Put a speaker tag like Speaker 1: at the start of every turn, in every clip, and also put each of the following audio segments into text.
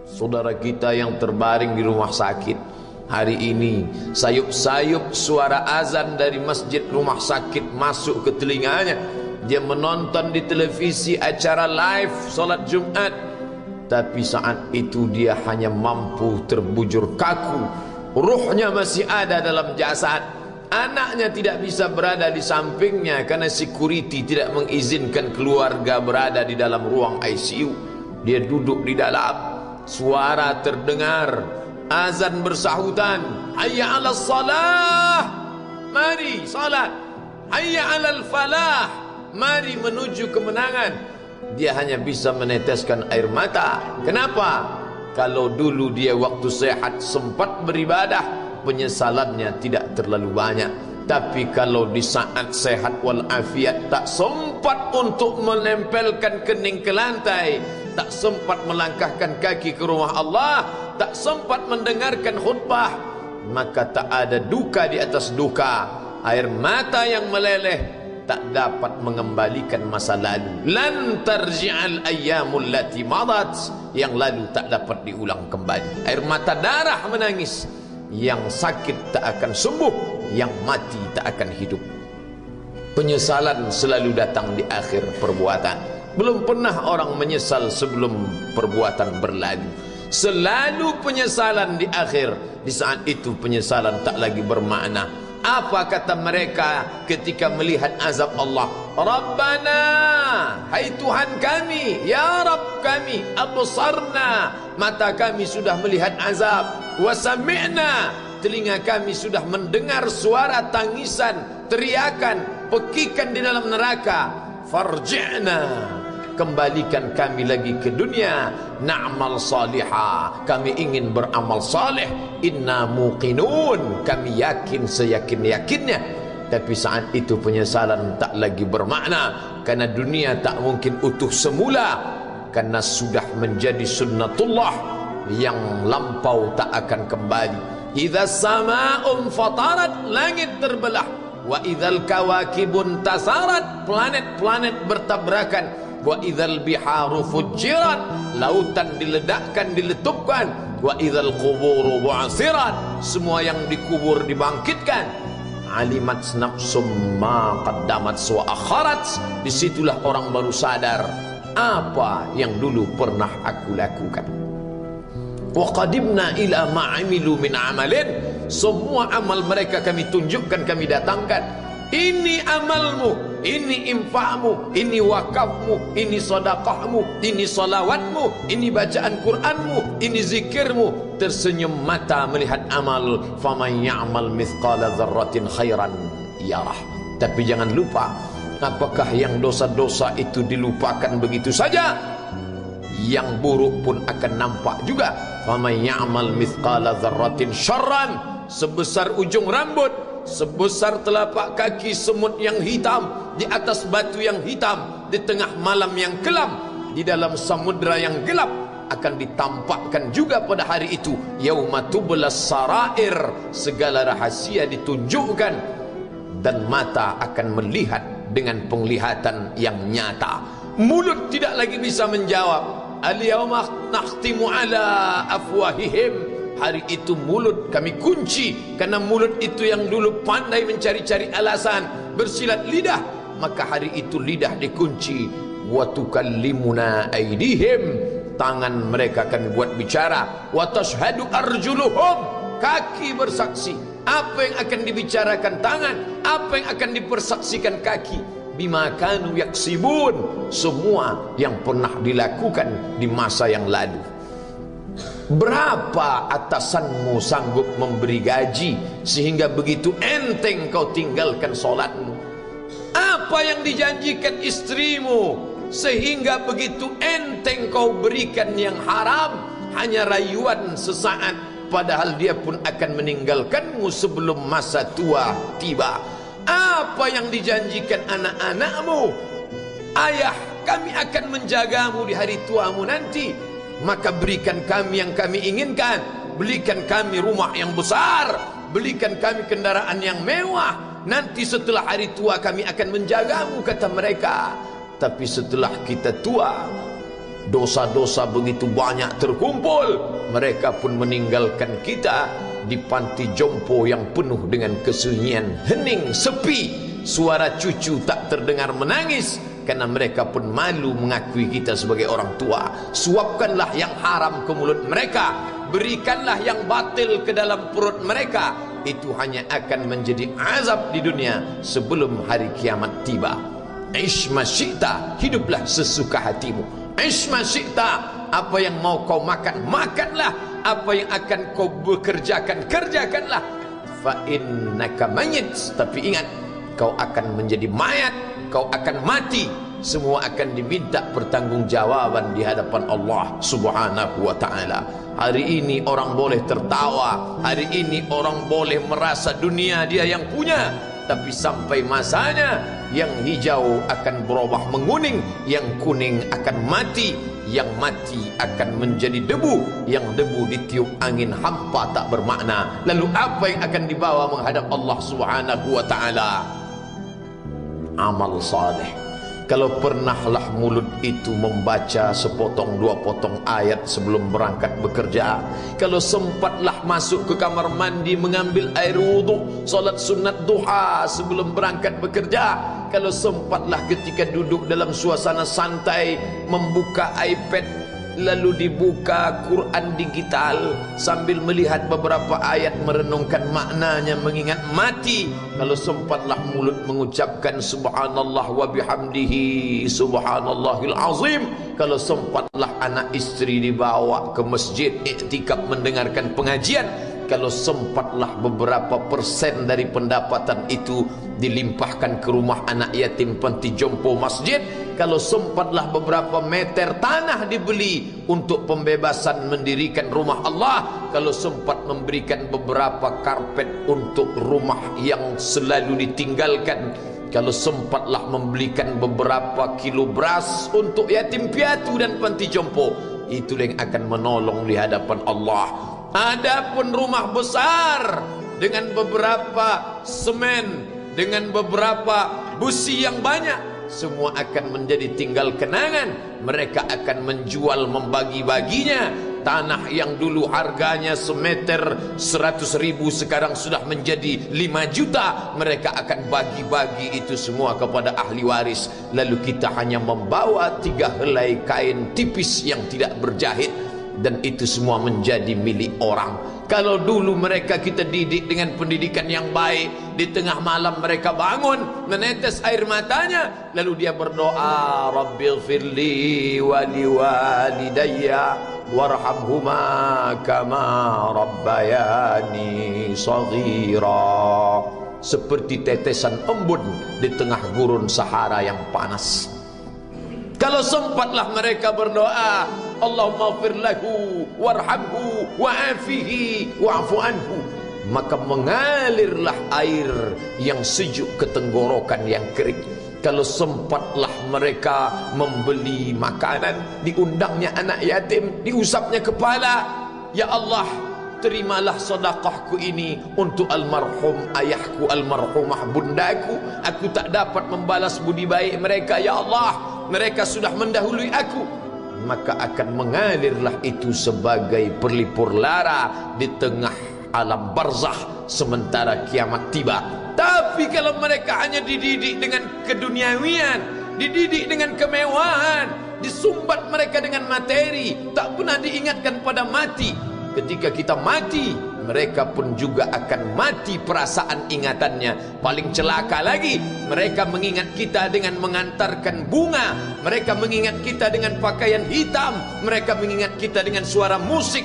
Speaker 1: Saudara kita yang terbaring di rumah sakit hari ini, sayup-sayup suara azan dari masjid rumah sakit masuk ke telinganya. Dia menonton di televisi acara live solat Jumat, tapi saat itu dia hanya mampu terbujur kaku. Ruhnya masih ada dalam jasad. Anaknya tidak bisa berada di sampingnya karena security tidak mengizinkan keluarga berada di dalam ruang ICU. Dia duduk di dalam. Suara terdengar, azan bersahutan, hayya 'alas salah, mari salat, hayya 'alal falah, mari menuju kemenangan. Dia hanya bisa meneteskan air mata. Kenapa? Kalau dulu dia waktu sehat sempat beribadah, penyesalannya tidak terlalu banyak. Tapi kalau di saat sehat walafiat tak sempat untuk menempelkan kening ke lantai, tak sempat melangkahkan kaki ke rumah Allah, tak sempat mendengarkan khutbah, maka tak ada duka di atas duka. Air mata yang meleleh tak dapat mengembalikan masa lalu. Lan tarji'al ayyamul lati madat, yang lalu tak dapat diulang kembali. Air mata darah menangis, yang sakit tak akan sembuh, yang mati tak akan hidup. Penyesalan selalu datang di akhir perbuatan. Belum pernah orang menyesal sebelum perbuatan berlalu. Selalu penyesalan di akhir. Di saat itu penyesalan tak lagi bermakna. Apa kata mereka ketika melihat azab Allah? Rabbana, hai Tuhan kami, ya Rabb kami, absarna, mata kami sudah melihat azab, wa sami'na, telinga kami sudah mendengar suara tangisan, teriakan, pekikan di dalam neraka. Farji'na, kembalikan kami lagi ke dunia, na'mal salihah, kami ingin beramal saleh, inna muqinun, kami yakin seyakin-yakinnya. Tapi saat itu penyesalan tak lagi bermakna, karena dunia tak mungkin utuh semula, karena sudah menjadi sunnatullah yang lampau tak akan kembali. Idza sama'un fatarat, langit terbelah, wa idzal kawakibun tasarat, planet-planet bertabrakan, wa idzal biharu fujirat, lautan diledakkan, diletupkan, wa idzal quburu bu'asirat, semua yang dikubur dibangkitkan. Alimat nafsum ma qaddamat wa akharat, disitulah orang baru sadar apa yang dulu pernah aku lakukan. Wa qadimna ila ma amilu min amalin, semua amal mereka kami tunjukkan, kami datangkan. Ini amalmu, ini infakmu, ini wakafmu, ini sedekahmu, ini salawatmu, ini bacaan Qur'anmu, ini zikirmu. Tersenyum mata melihat amal. Faman ya'mal mithqala dzarratin khairan yarah. Tapi jangan lupa, apakah yang dosa-dosa itu dilupakan begitu saja? Yang buruk pun akan nampak juga. Faman ya'mal mithqala dzarratin syarran, sebesar ujung rambut, sebesar telapak kaki semut yang hitam, di atas batu yang hitam, di tengah malam yang kelam, di dalam samudra yang gelap, akan ditampakkan juga pada hari itu. Yauma tublas sarair, segala rahasia ditunjukkan, dan mata akan melihat dengan penglihatan yang nyata. Mulut tidak lagi bisa menjawab. Al-yawma nakhtimu ala afwahihim, hari itu mulut kami kunci, karena mulut itu yang dulu pandai mencari-cari alasan, bersilat lidah, maka hari itu lidah dikunci. Wa tukallimuna aydihim, tangan mereka akan buat bicara. Wa tashhadu arjuluhum, kaki bersaksi. Apa yang akan dibicarakan tangan, apa yang akan dipersaksikan kaki. Bima kanu yaksibun, semua yang pernah dilakukan di masa yang lalu. Berapa atasanmu sanggup memberi gaji sehingga begitu enteng kau tinggalkan solatmu? Apa yang dijanjikan istrimu sehingga begitu enteng kau berikan yang haram, hanya rayuan sesaat, padahal dia pun akan meninggalkanmu sebelum masa tua tiba? Apa yang dijanjikan anak-anakmu? Ayah, kami akan menjagamu di hari tuamu nanti, maka berikan kami yang kami inginkan, belikan kami rumah yang besar, belikan kami kendaraan yang mewah, nanti setelah hari tua kami akan menjagamu, kata mereka. Tapi setelah kita tua, dosa-dosa begitu banyak terkumpul, mereka pun meninggalkan kita di panti jompo yang penuh dengan kesunyian, hening, sepi, suara cucu tak terdengar menangis, karena mereka pun malu mengakui kita sebagai orang tua. Suapkanlah yang haram ke mulut mereka, berikanlah yang batil ke dalam perut mereka. Itu hanya akan menjadi azab di dunia sebelum hari kiamat tiba. Ish ma syi'ta, hiduplah sesuka hatimu. Ish ma syi'ta, apa yang mau kau makan, makanlah. Apa yang akan kau bekerjakan, kerjakanlah. Fa innaka mayyit, tapi ingat, kau akan menjadi mayat, kau akan mati. Semua akan diminta pertanggungjawaban di hadapan Allah Subhanahu wa ta'ala. Hari ini orang boleh tertawa, hari ini orang boleh merasa dunia dia yang punya, tapi sampai masanya yang hijau akan berubah menguning, yang kuning akan mati, yang mati akan menjadi debu, yang debu ditiup angin hampa tak bermakna. Lalu apa yang akan dibawa menghadap Allah Subhanahu wa ta'ala? Amal saleh. Kalau pernahlah mulut itu membaca sepotong dua potong ayat sebelum berangkat bekerja, kalau sempatlah masuk ke kamar mandi mengambil air wudhu, solat sunat duha sebelum berangkat bekerja, kalau sempatlah ketika duduk dalam suasana santai membuka iPad lalu dibuka Quran digital sambil melihat beberapa ayat, merenungkan maknanya, mengingat mati, kalau sempatlah mulut mengucapkan subhanallah wa bihamdihi subhanallahil azim, kalau sempatlah anak istri dibawa ke masjid iktikaf mendengarkan pengajian, kalau sempatlah beberapa persen dari pendapatan itu dilimpahkan ke rumah anak yatim panti jompo masjid, kalau sempatlah beberapa meter tanah dibeli untuk pembebasan mendirikan rumah Allah, kalau sempat memberikan beberapa karpet untuk rumah yang selalu ditinggalkan, kalau sempatlah membelikan beberapa kilo beras untuk yatim piatu dan panti jompo, itulah yang akan menolong di hadapan Allah. Adapun rumah besar dengan beberapa semen, dengan beberapa busi yang banyak, semua akan menjadi tinggal kenangan. Mereka akan menjual, membagi-baginya. Tanah yang dulu harganya semeter 100.000 sekarang sudah menjadi 5 juta. Mereka akan bagi-bagi itu semua kepada ahli waris. Lalu kita hanya membawa 3 helai kain tipis yang tidak berjahit, dan itu semua menjadi milik orang. Kalau dulu mereka kita didik dengan pendidikan yang baik, di tengah malam mereka bangun menetes air matanya, lalu dia berdoa, Rabbighfirli wa liwalidayya warhamhuma kama rabbayani shaghira, seperti tetesan embun di tengah gurun Sahara yang panas. Kalau sempatlah mereka berdoa, Allahumma ighfir lahu warhamhu wa'afihi wa'fu anhu, maka mengalirlah air yang sejuk ke tenggorokan yang kering. Kalau sempatlah mereka membeli makanan, diundangnya anak yatim, diusapnya kepala, ya Allah, terimalah sedekahku ini untuk almarhum ayahku, almarhumah bundaku. Aku tak dapat membalas budi baik mereka, ya Allah, mereka sudah mendahului aku. Maka akan mengalirlah itu sebagai perlipur lara di tengah alam barzakh sementara kiamat tiba. Tapi kalau mereka hanya dididik dengan keduniawian, dididik dengan kemewahan, disumbat mereka dengan materi, tak pernah diingatkan pada mati. Ketika kita mati, mereka pun juga akan mati perasaan ingatannya. Paling celaka lagi, mereka mengingat kita dengan mengantarkan bunga, mereka mengingat kita dengan pakaian hitam, mereka mengingat kita dengan suara musik,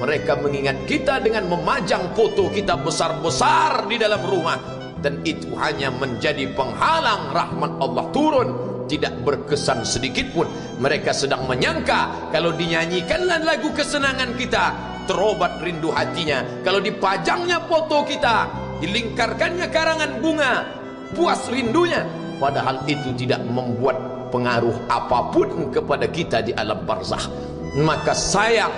Speaker 1: mereka mengingat kita dengan memajang foto kita besar-besar di dalam rumah. Dan itu hanya menjadi penghalang rahmat Allah turun, tidak berkesan sedikit pun. Mereka sedang menyangka kalau dinyanyikanlah lagu kesenangan kita, terobat rindu hatinya. Kalau dipajangnya foto kita, dilingkarkannya karangan bunga, puas rindunya. Padahal itu tidak membuat pengaruh apapun kepada kita di alam barzakh. Maka sayang,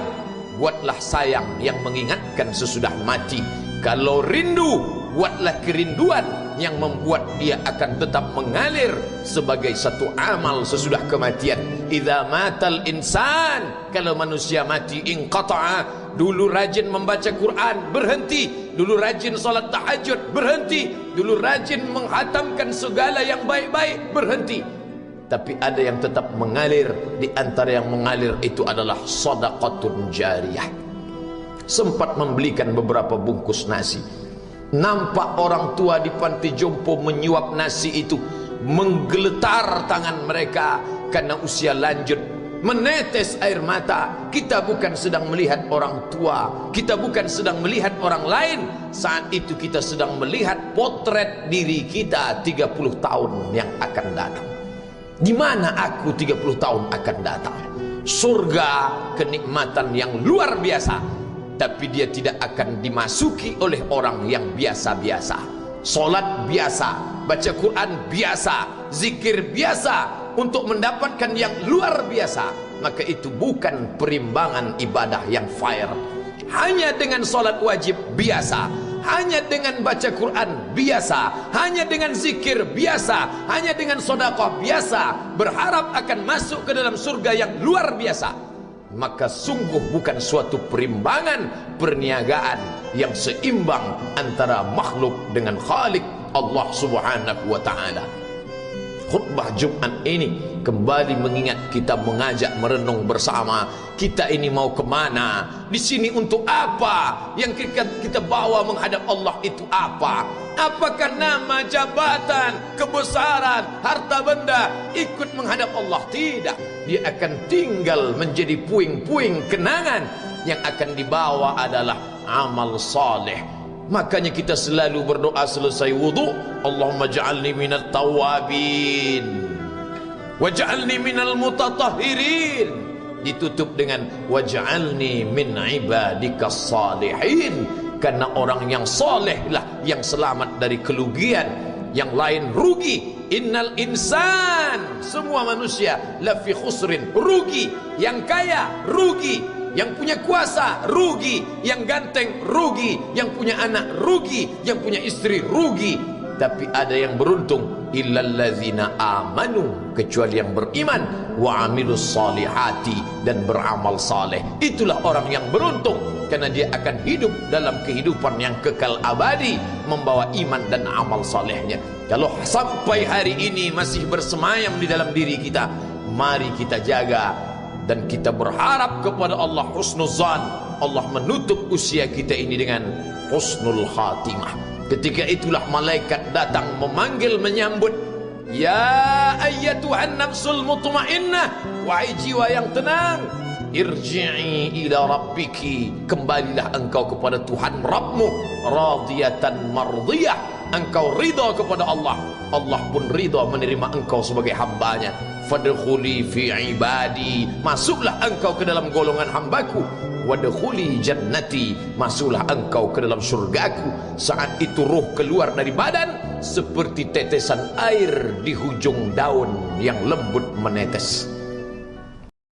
Speaker 1: buatlah sayang yang mengingatkan sesudah mati. Kalau rindu, buatlah kerinduan yang membuat dia akan tetap mengalir sebagai satu amal sesudah kematian. Idza matal insan, kalau manusia mati, inqata'a, dulu rajin membaca Quran berhenti, dulu rajin salat tahajud berhenti, dulu rajin menghatamkan segala yang baik-baik berhenti. Tapi ada yang tetap mengalir. Di antara yang mengalir itu adalah shadaqatun jariyah. Sempat membelikan beberapa bungkus nasi, nampak orang tua di panti jompo menyuap nasi itu, menggeletar tangan mereka karena usia lanjut, menetes air mata. Kita bukan sedang melihat orang tua, kita bukan sedang melihat orang lain. Saat itu kita sedang melihat potret diri kita 30 tahun yang akan datang. Di mana aku 30 tahun akan datang? Surga, kenikmatan yang luar biasa, tapi dia tidak akan dimasuki oleh orang yang biasa-biasa. Solat biasa, baca Quran biasa, zikir biasa, untuk mendapatkan yang luar biasa, maka itu bukan perimbangan ibadah yang fair. Hanya dengan solat wajib biasa, hanya dengan baca Quran biasa, hanya dengan zikir biasa, hanya dengan sedekah biasa, berharap akan masuk ke dalam surga yang luar biasa, maka sungguh bukan suatu perimbangan perniagaan yang seimbang antara makhluk dengan Khalik Allah Subhanahu wa ta'ala. Khutbah Jumat ini kembali mengingat kita, mengajak merenung bersama. Kita ini mau kemana? Di sini untuk apa? Yang kita bawa menghadap Allah itu apa? Apakah nama, jabatan, kebesaran, harta benda ikut menghadap Allah? Tidak. Dia akan tinggal menjadi puing-puing kenangan. Yang akan dibawa adalah amal saleh. Makanya kita selalu berdoa selesai wudu, Allahumma ja'alni minat tawabin waj'alni minal mutatahhirin. Ditutup dengan waj'alni min ibadikas salihin. Karena orang yang saleh lah yang selamat dari kerugian, yang lain rugi. Innal insan, semua manusia lafi khusrin, rugi. Yang kaya rugi, yang punya kuasa rugi, yang ganteng rugi, yang punya anak rugi, yang punya istri rugi. Tapi ada yang beruntung, illallazina amanu, kecuali yang beriman, wa amilus salihati, dan beramal saleh. Itulah orang yang beruntung, karena dia akan hidup dalam kehidupan yang kekal abadi, membawa iman dan amal salehnya. Kalau sampai hari ini masih bersemayam di dalam diri kita, mari kita jaga. Dan kita berharap kepada Allah husnuzan, Allah menutup usia kita ini dengan husnul khatimah. Ketika itulah malaikat datang memanggil, menyambut, ya ayyatuhan nafsul mutmainnah, wahai jiwa yang tenang, irji'i ila rabbiki, kembalilah engkau kepada Tuhan Rabbmu, radiyatan mardiyah, engkau ridha kepada Allah, Allah pun ridha menerima engkau sebagai hambanya. Fadkhuli fi ibadi, masuklah engkau ke dalam golongan hambaku. Wadkhuli jannati, masuklah engkau ke dalam surgaku. Saat itu ruh keluar dari badan seperti tetesan air di hujung daun yang lembut menetes.